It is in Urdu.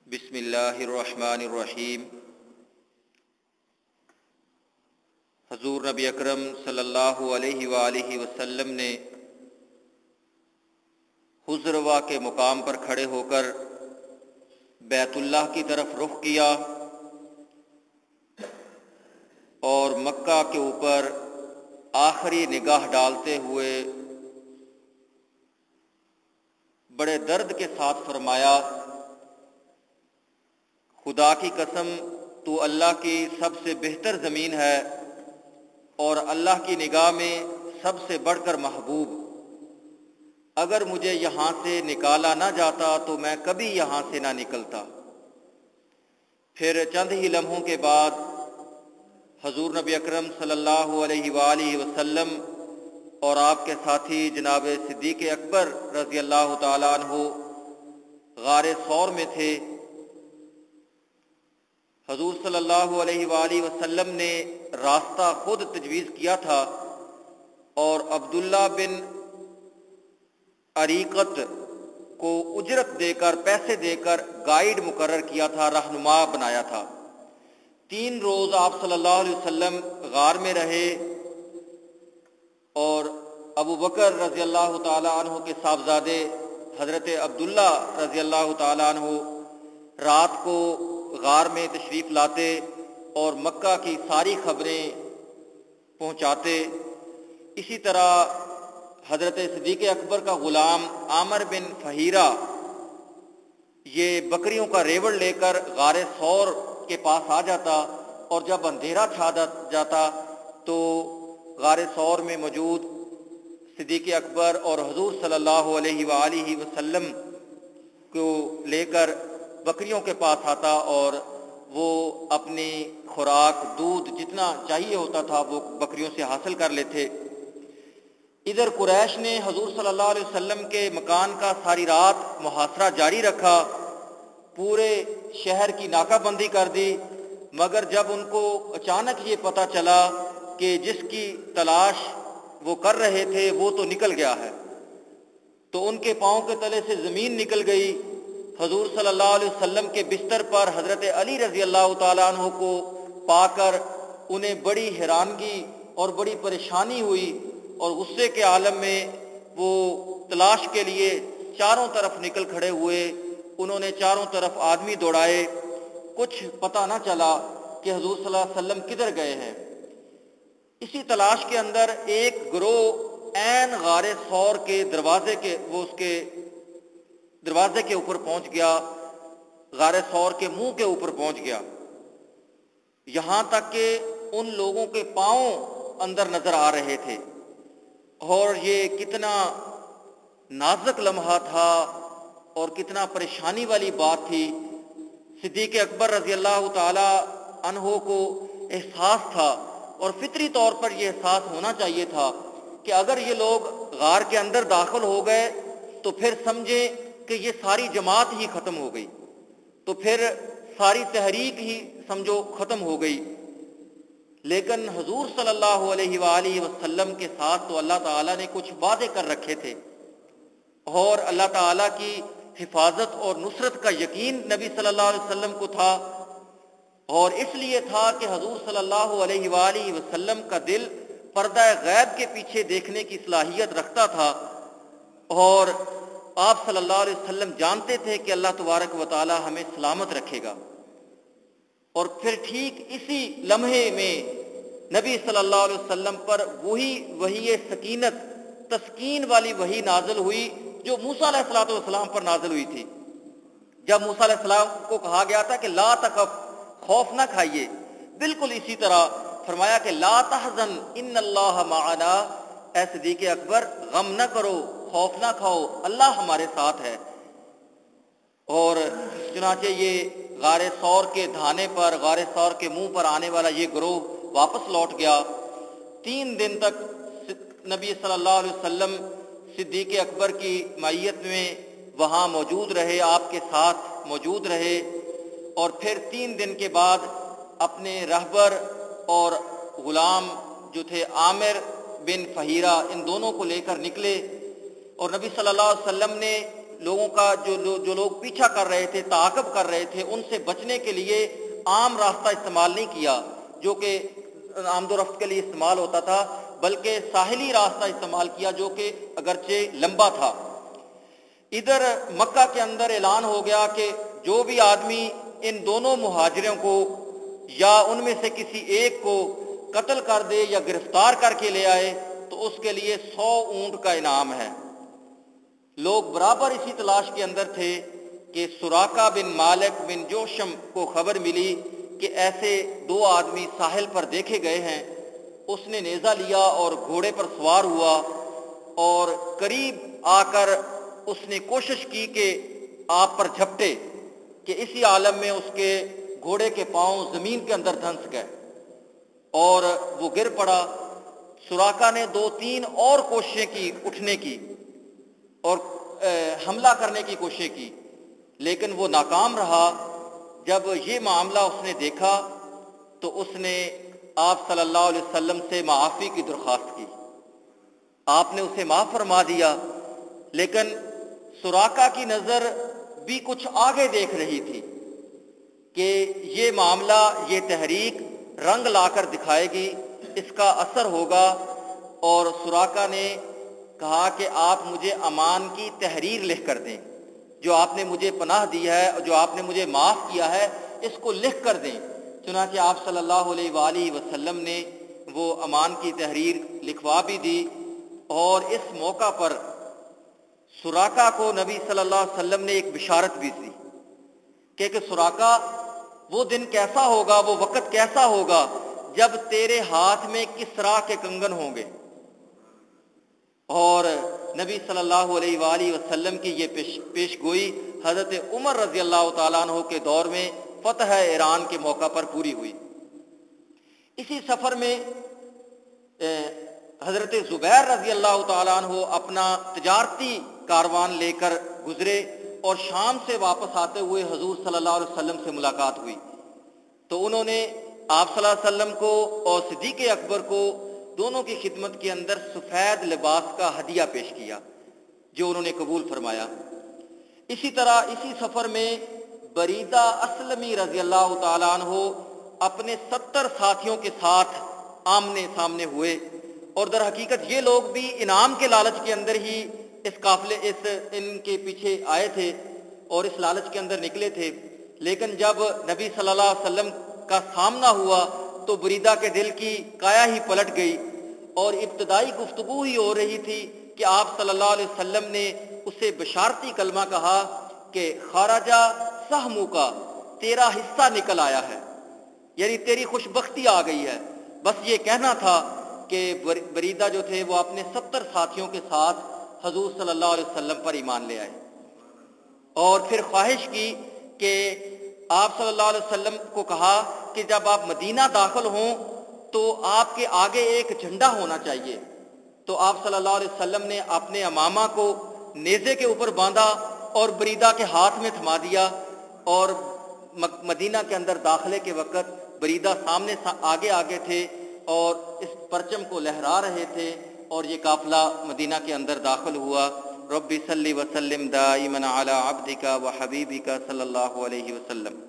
بسم اللہ الرحمن الرحیم۔ حضور نبی اکرم صلی اللہ علیہ وآلہ وسلم نے حضروا کے مقام پر کھڑے ہو کر بیت اللہ کی طرف رخ کیا اور مکہ کے اوپر آخری نگاہ ڈالتے ہوئے بڑے درد کے ساتھ فرمایا، خدا کی قسم تو اللہ کی سب سے بہتر زمین ہے اور اللہ کی نگاہ میں سب سے بڑھ کر محبوب۔ اگر مجھے یہاں سے نکالا نہ جاتا تو میں کبھی یہاں سے نہ نکلتا۔ پھر چند ہی لمحوں کے بعد حضور نبی اکرم صلی اللہ علیہ وآلہ وسلم اور آپ کے ساتھی جناب صدیق اکبر رضی اللہ تعالیٰ عنہ غار ثور میں تھے۔ حضور صلی اللہ علیہ وآلہ وسلم نے راستہ خود تجویز کیا تھا اور عبداللہ بن عریقت کو اجرت دے کر، پیسے دے کر گائیڈ مقرر کیا تھا، رہنما بنایا تھا۔ 3 روز آپ صلی اللہ علیہ وسلم غار میں رہے اور ابو بکر رضی اللہ تعالیٰ عنہ کے صاحبزادے حضرت عبداللہ رضی اللہ تعالیٰ عنہ رات کو غار میں تشریف لاتے اور مکہ کی ساری خبریں پہنچاتے۔ اسی طرح حضرت صدیق اکبر کا غلام عامر بن فہیرہ یہ بکریوں کا ریوڑ لے کر غار ثور کے پاس آ جاتا اور جب اندھیرا چھا جاتا تو غار ثور میں موجود صدیق اکبر اور حضور صلی اللہ علیہ وآلہ وسلم کو لے کر بکریوں کے پاس آتا اور وہ اپنی خوراک، دودھ جتنا چاہیے ہوتا تھا وہ بکریوں سے حاصل کر لیتے۔ ادھر قریش نے حضور صلی اللہ علیہ وسلم کے مکان کا ساری رات محاصرہ جاری رکھا، پورے شہر کی ناکہ بندی کر دی، مگر جب ان کو اچانک یہ پتہ چلا کہ جس کی تلاش وہ کر رہے تھے وہ تو نکل گیا ہے، تو ان کے پاؤں کے تلے سے زمین نکل گئی۔ حضور صلی اللہ علیہ وسلم کے بستر پر حضرت علی رضی اللہ تعالیٰ عنہ کو پا کر انہیں بڑی حیرانگی اور بڑی پریشانی ہوئی اور غصے کے عالم میں وہ تلاش کے لیے چاروں طرف نکل کھڑے ہوئے۔ انہوں نے چاروں طرف آدمی دوڑائے، کچھ پتہ نہ چلا کہ حضور صلی اللہ علیہ وسلم کدھر گئے ہیں۔ اسی تلاش کے اندر ایک گروہ عین غار ثور کے دروازے کے اوپر پہنچ گیا، غار ثور کے منہ کے اوپر پہنچ گیا، یہاں تک کہ ان لوگوں کے پاؤں اندر نظر آ رہے تھے۔ اور یہ کتنا نازک لمحہ تھا اور کتنا پریشانی والی بات تھی۔ صدیق اکبر رضی اللہ تعالی عنہ کو احساس تھا اور فطری طور پر یہ احساس ہونا چاہیے تھا کہ اگر یہ لوگ غار کے اندر داخل ہو گئے تو پھر سمجھیں کہ یہ ساری جماعت ہی ختم ہو گئی، تو پھر ساری تحریک ہی سمجھو ختم ہو گئی۔ لیکن حضور صلی اللہ علیہ وآلہ وسلم کے ساتھ تو اللہ تعالیٰ نے کچھ وعدے کر رکھے تھے اور اللہ تعالیٰ کی حفاظت اور نصرت کا یقین نبی صلی اللہ علیہ وسلم کو تھا، اور اس لیے تھا کہ حضور صلی اللہ علیہ وآلہ وسلم کا دل پردہ غیب کے پیچھے دیکھنے کی صلاحیت رکھتا تھا، اور آپ صلی اللہ علیہ وسلم جانتے تھے کہ اللہ تبارک و تعالی ہمیں سلامت رکھے گا۔ اور پھر ٹھیک اسی لمحے میں نبی صلی اللہ علیہ وسلم پر وہی سکینت، تسکین والی وحی نازل ہوئی جو موسیٰ علیہ السلام پر نازل ہوئی تھی۔ جب موسیٰ علیہ السلام کو کہا گیا تھا کہ لا تخف، خوف نہ کھائیے، بالکل اسی طرح فرمایا کہ لا تحزن ان اللہ معنا، اے صدیق اکبر غم نہ کرو، خوف نہ کھاؤ، اللہ ہمارے ساتھ ہے۔ اور چنانچہ یہ غار ثور کے دھانے پر، غار ثور کے منہ پر آنے والا یہ گروہ واپس لوٹ گیا۔ 3 دن تک نبی صلی اللہ علیہ وسلم صدیق اکبر کی معیت میں وہاں موجود رہے، آپ کے ساتھ موجود رہے، اور پھر 3 دن کے بعد اپنے رہبر اور غلام جو تھے عامر بن فہیرہ، ان دونوں کو لے کر نکلے، اور نبی صلی اللہ علیہ وسلم نے لوگوں کا جو لوگ پیچھا کر رہے تھے، تعاقب کر رہے تھے، ان سے بچنے کے لیے عام راستہ استعمال نہیں کیا جو کہ آمد و رفت کے لیے استعمال ہوتا تھا، بلکہ ساحلی راستہ استعمال کیا جو کہ اگرچہ لمبا تھا۔ ادھر مکہ کے اندر اعلان ہو گیا کہ جو بھی آدمی ان دونوں مہاجروں کو یا ان میں سے کسی ایک کو قتل کر دے یا گرفتار کر کے لے آئے تو اس کے لیے 100 اونٹ کا انعام ہے۔ لوگ برابر اسی تلاش کے اندر تھے کہ سراقہ بن مالک بن جوشم کو خبر ملی کہ ایسے 2 آدمی ساحل پر دیکھے گئے ہیں۔ اس نے نیزہ لیا اور گھوڑے پر سوار ہوا اور قریب آ کر اس نے کوشش کی کہ آپ پر جھپٹے کہ اسی عالم میں اس کے گھوڑے کے پاؤں زمین کے اندر دھنس گئے اور وہ گر پڑا۔ سراقہ نے 2-3 اور کوششیں کی اٹھنے کی اور حملہ کرنے کی کوشش کی، لیکن وہ ناکام رہا۔ جب یہ معاملہ اس نے دیکھا تو اس نے آپ صلی اللہ علیہ وسلم سے معافی کی درخواست کی۔ آپ نے اسے معاف فرما دیا، لیکن سراقہ کی نظر بھی کچھ آگے دیکھ رہی تھی کہ یہ معاملہ، یہ تحریک رنگ لا کر دکھائے گی، اس کا اثر ہوگا۔ اور سراقہ نے کہا کہ آپ مجھے امان کی تحریر لکھ کر دیں، جو آپ نے مجھے پناہ دی ہے اور جو آپ نے مجھے معاف کیا ہے اس کو لکھ کر دیں۔ چنانچہ آپ صلی اللہ علیہ وآلہ وسلم نے وہ امان کی تحریر لکھوا بھی دی۔ اور اس موقع پر سراقہ کو نبی صلی اللہ علیہ وسلم نے ایک بشارت بھی دی کہ سراقہ وہ دن کیسا ہوگا، وہ وقت کیسا ہوگا جب تیرے ہاتھ میں کسرا کے کنگن ہوں گے۔ اور نبی صلی اللہ علیہ وآلہ وسلم کی یہ پیش گوئی حضرت عمر رضی اللہ تعالیٰ عنہ کے دور میں فتح ایران کے موقع پر پوری ہوئی۔ اسی سفر میں حضرت زبیر رضی اللہ تعالیٰ عنہ اپنا تجارتی کاروان لے کر گزرے اور شام سے واپس آتے ہوئے حضور صلی اللہ علیہ وسلم سے ملاقات ہوئی تو انہوں نے آپ صلی اللہ علیہ وسلم کو اور صدیق اکبر کو دونوں کی خدمت کے اندر سفید لباس کا ہدیہ پیش کیا جو انہوں نے قبول فرمایا۔ اسی طرح اسی سفر میں بریدہ اسلمی رضی اللہ تعالیٰ عنہ اپنے 70 ساتھیوں کے ساتھ آمنے سامنے ہوئے، اور در حقیقت یہ لوگ بھی انعام کے لالچ کے اندر ہی ان کے پیچھے آئے تھے اور اس لالچ کے اندر نکلے تھے، لیکن جب نبی صلی اللہ علیہ وسلم کا سامنا ہوا تو بریدہ کے دل کی کایا ہی پلٹ گئی اور ابتدائی گفتگو ہی ہو رہی تھی کہ آپ صلی اللہ علیہ وسلم نے اسے بشارتی کلمہ کہا کہ خارجہ سہمو کا، تیرا حصہ نکل آیا ہے، یعنی تیری خوش بختی آ گئی ہے۔ بس یہ کہنا تھا کہ بریدہ جو تھے وہ اپنے 70 ساتھیوں کے ساتھ حضور صلی اللہ علیہ وسلم پر ایمان لے آئے، اور پھر خواہش کی کہ آپ صلی اللہ علیہ وسلم کو کہا کہ جب آپ مدینہ داخل ہوں تو آپ کے آگے ایک جھنڈا ہونا چاہیے۔ تو آپ صلی اللہ علیہ وسلم نے اپنے امامہ کو نیزے کے اوپر باندھا اور بریدہ کے ہاتھ میں تھما دیا، اور مدینہ کے اندر داخلے کے وقت بریدہ سامنے آگے آگے تھے اور اس پرچم کو لہرا رہے تھے، اور یہ قافلہ مدینہ کے اندر داخل ہوا۔ ربی صلی وسلم دائما علی عبدک و حبیبک صلی اللہ علیہ وسلم۔